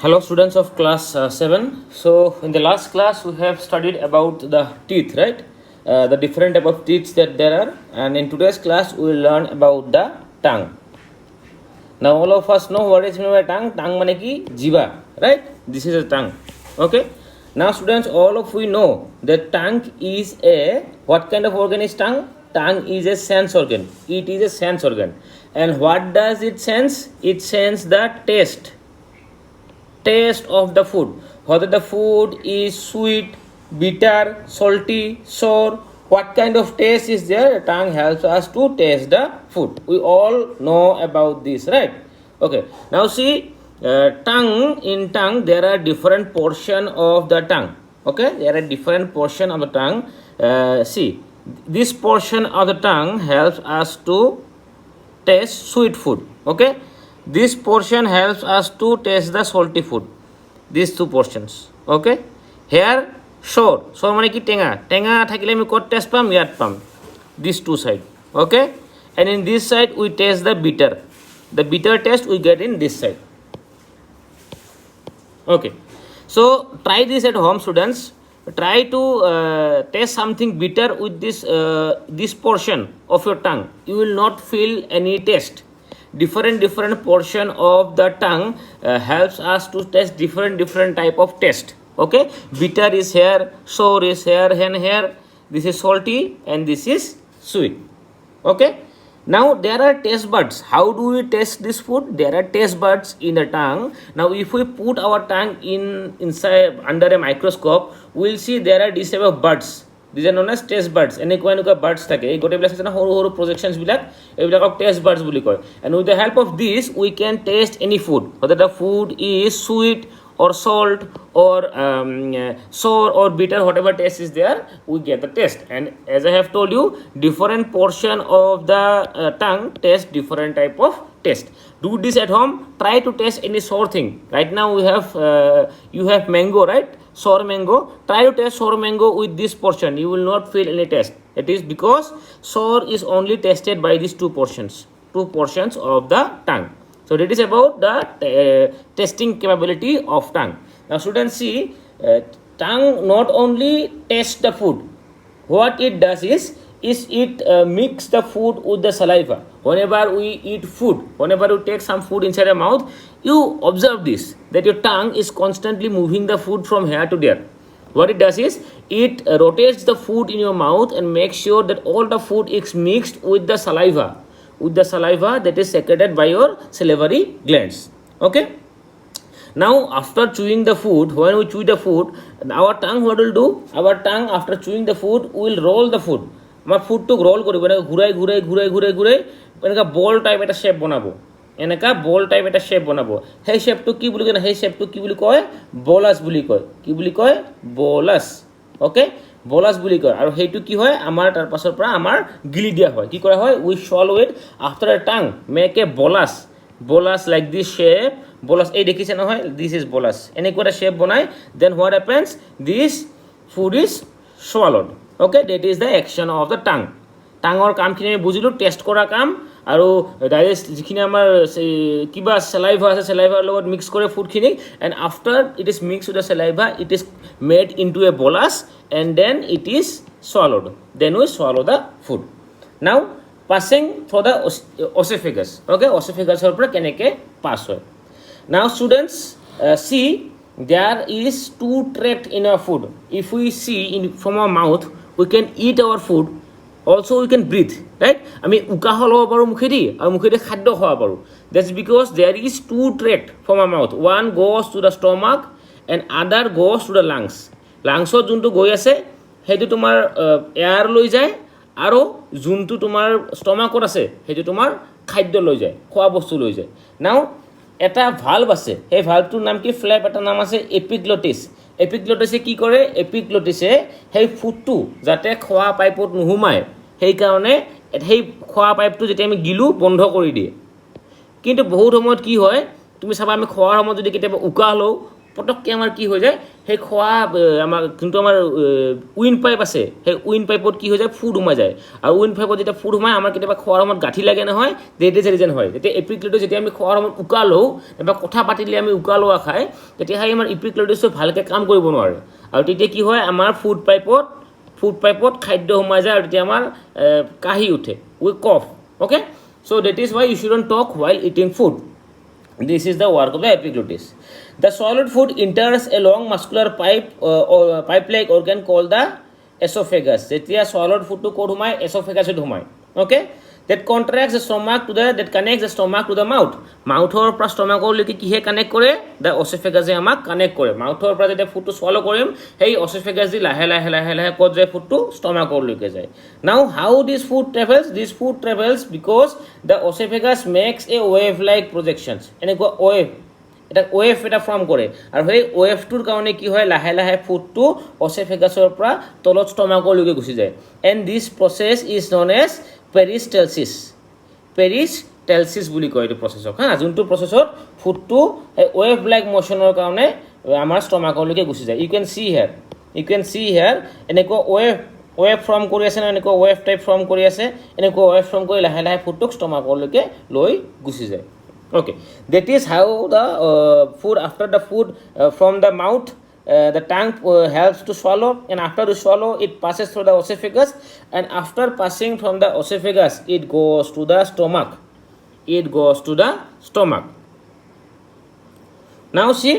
Hello students of class 7. So in the last class we have studied about the teeth, right? The different type of teeth that there are, and in today's class we will learn about the tongue. Now all of us know what is meant by tongue. Tongue mane ki jiva, right? This is a tongue. Okay. Now students, all of we know that tongue is a what kind of organ is tongue? Tongue is a sense organ. It is a sense organ. And what does it sense? It sense the taste of the food, whether the food is sweet, bitter, salty, sour, what kind of taste is there. Tongue helps us to taste the food. We all know about this, right? Okay, now see, in tongue there are different portion of the tongue. Okay, there are different portion of the tongue. See, this portion of the tongue helps us to taste sweet food. Okay, this portion helps us to taste the salty food. These two portions. Okay, here sour mane ki tenga thakile mi kot taste pam yat pam, these two side. Okay, and in this side we taste the bitter taste we get in this side. Okay, so try this at home, students. Try to taste something bitter with this portion of your tongue. You will not feel any taste. Different portion of the tongue helps us to taste different type of taste. Okay, bitter is here, sour is here, and here this is salty and this is sweet. Okay, now there are taste buds. How do we taste this food? There are taste buds in the tongue. Now if we put our tongue inside under a microscope, we will see there are these type of buds. These are known as taste buds. এনেকুৱা buds থাকে, এই গোটেইবিলাক আছে না সৰু projections বিলাক, এইবিলাকক taste buds বুলি কয়. And with the help of this we can taste any food, whether the food is sweet or salt or sour or bitter, whatever taste is there, we get the taste. And as I have told you, different portion of the tongue taste different type of taste. Do this at home. Try to taste any sour thing. Right now we have you have mango, right? Sour mango. Try to taste sour mango with this portion. You will not feel any taste. It is because sour is only tasted by these two portions of the tongue. So that is about the tasting capability of tongue. Now students, see, tongue not only tastes the food. What it does is it mix the food with the saliva. Whenever we eat food, whenever you take some food inside your mouth, you observe this, that your tongue is constantly moving the food from here to there. What it does is it rotates the food in your mouth and makes sure that all the food is mixed with the saliva that is secreted by your salivary glands. Okay, now after chewing the food, when we chew the food, our tongue, what will do? Our tongue, after chewing the food, will roll the food. আমার ফুডটোক role কৰিব, ঘূৰাই এনেকুৱা বল type এটা shape বনাব, সেই শ্বেপটোক কি বুলি কয়? সেই শ্বেপটোক কি বুলি কয়? বলাছ বুলি কয়. কি বুলি কয়? বলাছ. অ'কে, বলাছ বুলি কয়. আৰু সেইটো কি হয়? আমাৰ তাৰ পাছৰ পৰা আমাৰ গিলি দিয়া হয়. কি কৰা হয়? উই swallow it after a tongue make a bolus like this shape. Blouse এই দেখিছে নহয়? This is bolus. এনেকুৱা এটা শ্বেপ বনায়. Then what happens? This food is swallowed. Okay, that is the action of the tongue. টাঙৰ কামখিনি আমি বুজিলোঁ, test কৰা কাম আৰু ডাইজেষ্ট যিখিনি আমাৰ কিবা চেলাইভা আছে, চেলাইভাৰ লগত মিক্স কৰে ফুডখিনি, and after it is mix with the saliva, it is made into a bolus and then it is swallowed. Then we swallow the food. Now passing through the esophagus. Okay, esophagus-ৰ পৰা কেনেকৈ পাছ হয়. Now students, see, there is two tract in our food. If we see from our mouth, we can eat our food. Also we can breathe, right? আমি উশাহ ল'ব পাৰোঁ মুখেদি আৰু মুখেদি খাদ্য খাব পাৰোঁ. That's because there is two tract from our mouth. One goes to the stomach and other goes to the lungs. লাংছত যোনটো গৈ আছে সেইটো তোমাৰ এয়াৰ লৈ যায়, আৰু যোনটো তোমাৰ ষ্টমাকত আছে সেইটো তোমাৰ খাদ্য লৈ যায়, খোৱা বস্তু লৈ যায়. নাও এটা ভাল্ভ আছে, সেই ভাল্ভটোৰ নাম কি? ফ্লেপ এটা নাম আছে এপিগ্লটিছ. এপিগ্লটিছে কি কৰে? এপিগ্লটিছে সেই ফুডটো যাতে খোৱা পাইপত নোসোমায়, সেইকাৰণে সেই খোৱা পাইপটো যেতিয়া আমি গিলোঁ বন্ধ কৰি দিয়ে. কিন্তু বহুত সময়ত কি হয়, তুমি চাবা আমি খোৱাৰ সময়ত যদি কেতিয়াবা উশাহ লওঁ, পটককৈ আমাৰ কি হৈ যায় সেই খোৱা আমাৰ যোনটো আমাৰ উইণ্ড পাইপ আছে সেই উইণ্ড পাইপত কি হৈ যায় ফুড সোমাই যায় আৰু উইণ্ড পাইপত যেতিয়া ফুড সোমাই আমাৰ কেতিয়াবা খোৱাৰ সময়ত গাঁঠি লাগে নহয় ডেড ৰিজন হয় তেতিয়া এপিক্লেটিছ যেতিয়া আমি খোৱাৰ সময়ত উকা লওঁ বা কথা পাতিলে আমি উকা লোৱা খায় তেতিয়া সেই আমাৰ এপিক্লেটিছটো ভালকৈ কাম কৰিব নোৱাৰে আৰু তেতিয়া কি হয় আমাৰ ফুড পাইপত খাদ্য সোমাই যায় আৰু তেতিয়া আমাৰ কাহি উঠে উই কফ okay so that is why you shouldn't talk while eating food. This is the work of the epiglottis. The swallowed food enters a long muscular pipe-like organ called the esophagus. Jetia swallowed food to kod humai esophagus it humai. Okay, that contracts the stomach to that connects the stomach to the mouth. Mouth or pra stomach or leki kihe connect kore the esophagus e amak connect kore. Mouth or pra jete food to swallow korim hey esophagus di lahe kod jay food to stomach or leke jay. Now how this food travels? This food travels because the esophagus makes a wave like projections. Eneko wave এটা wave এটা form কৰে আৰু সেই ওয়েভটোৰ কাৰণে কি হয় লাহে লাহে ফুডটো অচেফেগাছৰ পৰা তলত ষ্টমাকলৈকে গুচি যায় and this process is known as peristalsis বুলি কয় এইটো প্ৰচেছক হা যোনটো প্ৰচেছত ফুডটো ওয়েভ লাইক মোশ্যনৰ কাৰণে আমাৰ ষ্টমাকলৈকে গুচি যায় ইউ কেন সি হিয়াৰ এনেকুৱা ওয়েভ ফৰ্ম কৰি আছে না এনেকুৱা ওয়েভ টাইপ ফৰ্ম কৰি আছে এনেকুৱা ওয়েভ ফৰ্ম কৰি লাহে লাহে ফুডটোক ষ্টমাকলৈকে লৈ গুচি যায় okay that is how the food after the food from the mouth the tongue helps to swallow and after you swallow it passes through the esophagus and after passing from the esophagus it goes to the stomach now see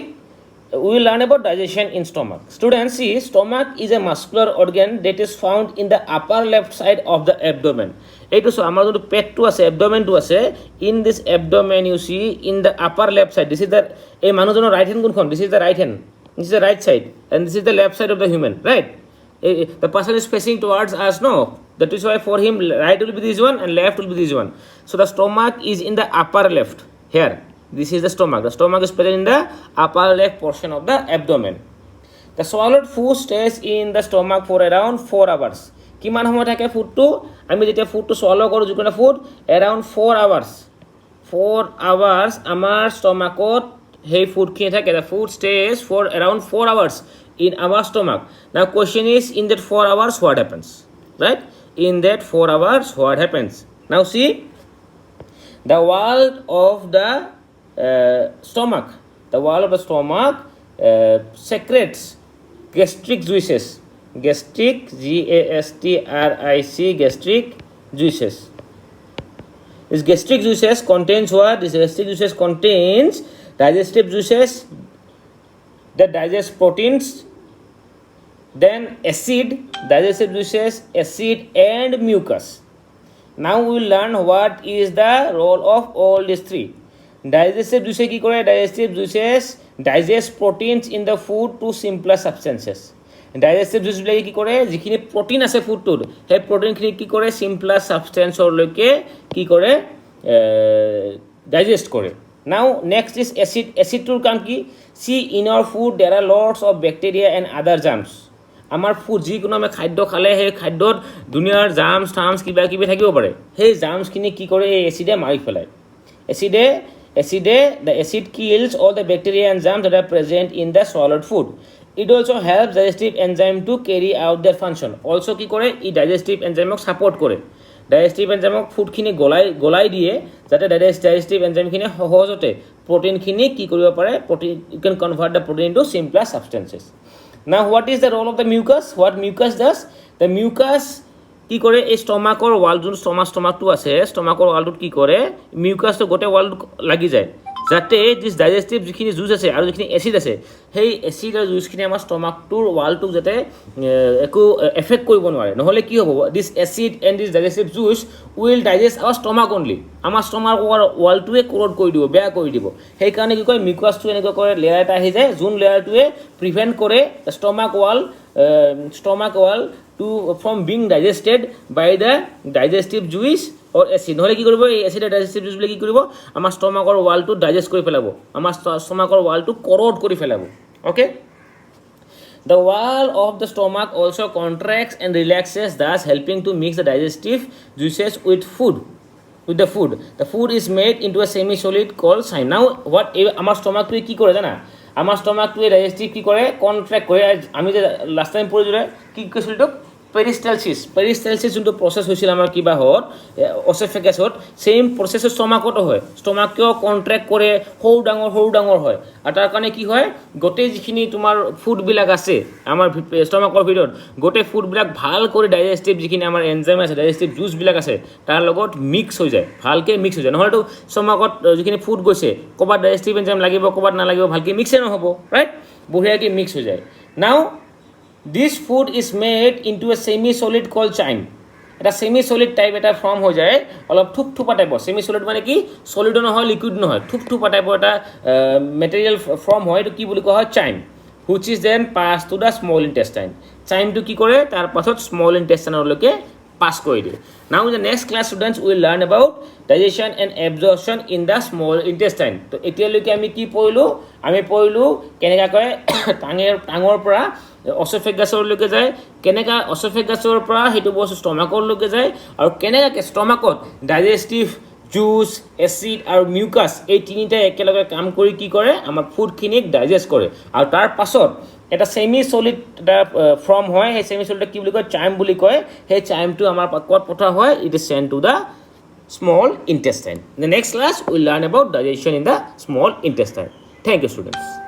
we will learn about digestion in stomach students see stomach is a muscular organ that is found in the upper left side of the abdomen এইটো so আমাৰ যোনটো পেটটো আছে এবডোমেনটো আছে in this abdomen you see in the upper left side this is the এই মানুহজনৰ right hand কোনখন this is the right hand this is the right side and this is the left side of the human right the person is facing towards us no that is why for him right will be this one and left will be this one so the stomach is in the upper left here this is the stomach is present in the upper left portion of the abdomen the swallowed food stays in the stomach for around 4 hours কিমান সময় থাকে ফুডটো আমি যেতিয়া ফুডটো swallow কৰো যিকোনো food around 4 hours আমাৰ ষ্টমাকত সেই food খিনি থাকে the food stays for around 4 hours in our stomach now question is in that 4 hours what happens right in that 4 hours what happens now see the wall of the stomach secretes gastric juices gastric gastric juices this gastric juices contains what this gastric juices contains digestive juices that digest proteins then acid digestive juices acid and mucus now we will learn what is the role of all these three digestive juices ki kore digestive juices digest proteins in the food to simpler substances digestive জুচবিলাকে কি কৰে যিখিনি protein আছে ফুডটোত সেই প্ৰটিনখিনি কি কৰে চিম্পলাৰ ছাবষ্টেন্সৰলৈকে কি কৰে ডাইজেষ্ট কৰে নাও নেক্সট ইজ এচিডটোৰ কাম কি see in our food there are lots of bacteria and other germs আমাৰ ফুড যিকোনো আমি খাদ্য খালে সেই খাদ্যত দুনিয়াৰ জাৰ্মছ থাৰ্মছ কিবা কিবি থাকিব পাৰে সেই জাৰ্মছখিনি কি কৰে এই এচিডে মাৰি পেলায় the acid kills all the bacteria and germs that are present in the swallowed food it also helps digestive enzyme to carry out their function also কি কৰে ই digestive enzyme support কৰে digestive enzyme food খিনি গলাই দিয়ে যাতে digestive enzyme খিনি সহজতে protein খিনি কি কৰিব পাৰে protein you can convert the protein into simpler substances now what is the role of the mucus what mucus does the mucus কি কৰে এই ষ্টমাকৰ ওয়াল যোন ষ্টমাকটো আছে ষ্টমাকৰ ওয়ালটোত কি কৰে মিউকাছটো গোটে ওয়ালটো লাগি যায় যাতে দিস ডাইজেষ্টিভ যিখিনি জুচ আছে আৰু যিখিনি এচিড আছে সেই এচিড আৰু জুচখিনি আমাৰ ষ্টমাকটোৰ ওয়ালটোক যাতে একো এফেক্ট কৰিব নোৱাৰে নহলে কি হ'ব this acid and this digestive juice will digest our stomach only আমাৰ ষ্টমাকৰ ওয়ালটোৱে কোৰড কৰি দিব বেয়া কৰি দিব সেই কাৰণে কি কয় মিউকাছটো এনেকৈ কৰে লেয়াৰ এটা আহি যায় যোন লেয়াৰটোৱে প্ৰিভেন্ট কৰে stomach wall to from being digested by the digestive juice or acid নহলে কি কৰিব এই এসিড ডাইজেস্টিভ জুচ বলে কি কৰিব আমাৰ ষ্টমাকৰ ওয়ালটো ডাইজেষ্ট কৰি ফেলাব আমাৰ ষ্টমাকৰ ওয়ালটো কৰড কৰি ফেলাব okay the wall of the stomach also contracts and relaxes thus helping to mix the digestive juices with the food is made into a semi solid called chyme now what আমাৰ ষ্টমাকটো কি কৰে জানা আমাৰ ষ্টমাকটোৱে digestive কি কৰে contract কৰে আমি যে লাষ্ট টাইম পঢ়িছিলে কি কৈছিলোঁ তোক পেৰিষ্টেলচিছ যোনটো প্ৰচেছ হৈছিল আমাৰ কিবা হত অচেফেগাছত চেম প্ৰচেছ ষ্টমাকতো হয় ষ্টমাকেও কণ্ট্ৰেক্ট কৰে সৰু ডাঙৰ হয় আৰু তাৰ কাৰণে কি হয় গোটেই যিখিনি তোমাৰ ফুডবিলাক আছে আমাৰ ষ্টমাকৰ ভিতৰত গোটেই ফুডবিলাক ভাল কৰি ডাইজেষ্টিভ যিখিনি আমাৰ এনজাইম আছে ডাইজেষ্টিভ জুচবিলাক আছে তাৰ লগত মিক্স হৈ যায় ভালকৈ মিক্স হৈ যায় নহ'লেতো ষ্টমাকত যিখিনি ফুড গৈছে ক'ৰবাত ডাইজেষ্টিভ এনজাইম লাগিব ক'ৰবাত নালাগিব ভালকৈ মিক্সে নহ'ব ৰাইট বঢ়িয়াকৈ মিক্স হৈ যায় নাও this food is made into a semi-solid called chyme. এটা semi-solid type এটা ফৰ্ম হৈ যায় অলপ থুপথুপা টাইপৰ semi-solid মানে কি solid নহয় liquid নহয় থুপথুপা টাইপৰ এটা মেটেৰিয়েল ফৰ্ম হয় এইটো কি বুলি কোৱা হয় chyme which is then passed to the small intestine. chyme টো কি কৰে তাৰ পাছত small intestine লৈকে pass কৰি দিয়ে. Now in the next class students we will learn about digestion and absorption in the small intestine. তো এতিয়ালৈকে আমি কি পঢ়িলোঁ আমি পঢ়িলোঁ কেনেকৈ কৰে টাঙৰ পৰা অচেফেগাছলৈকে যায় কেনেকৈ অচেফেগাছৰ পৰা সেইটো বস্তু ষ্টমাকলৈকে যায় আৰু কেনেকৈ ষ্টমাকত ডাইজেষ্টিভ জুচ এচিড আৰু মিউকাছ এই তিনিটাই একেলগে কাম কৰি কি কৰে আমাৰ ফুডখিনিক ডাইজেষ্ট কৰে আৰু তাৰ পাছত এটা সেমি সলিড এটা ফৰ্ম হয় সেই সেমি সলিড কি বুলি কয় চাইম বুলি কয় সেই চাইমটো আমাৰ ক'ত পঠোৱা হয় it is sent to the small intestine. In the next class we will learn about digestion in the small intestine. Thank you students.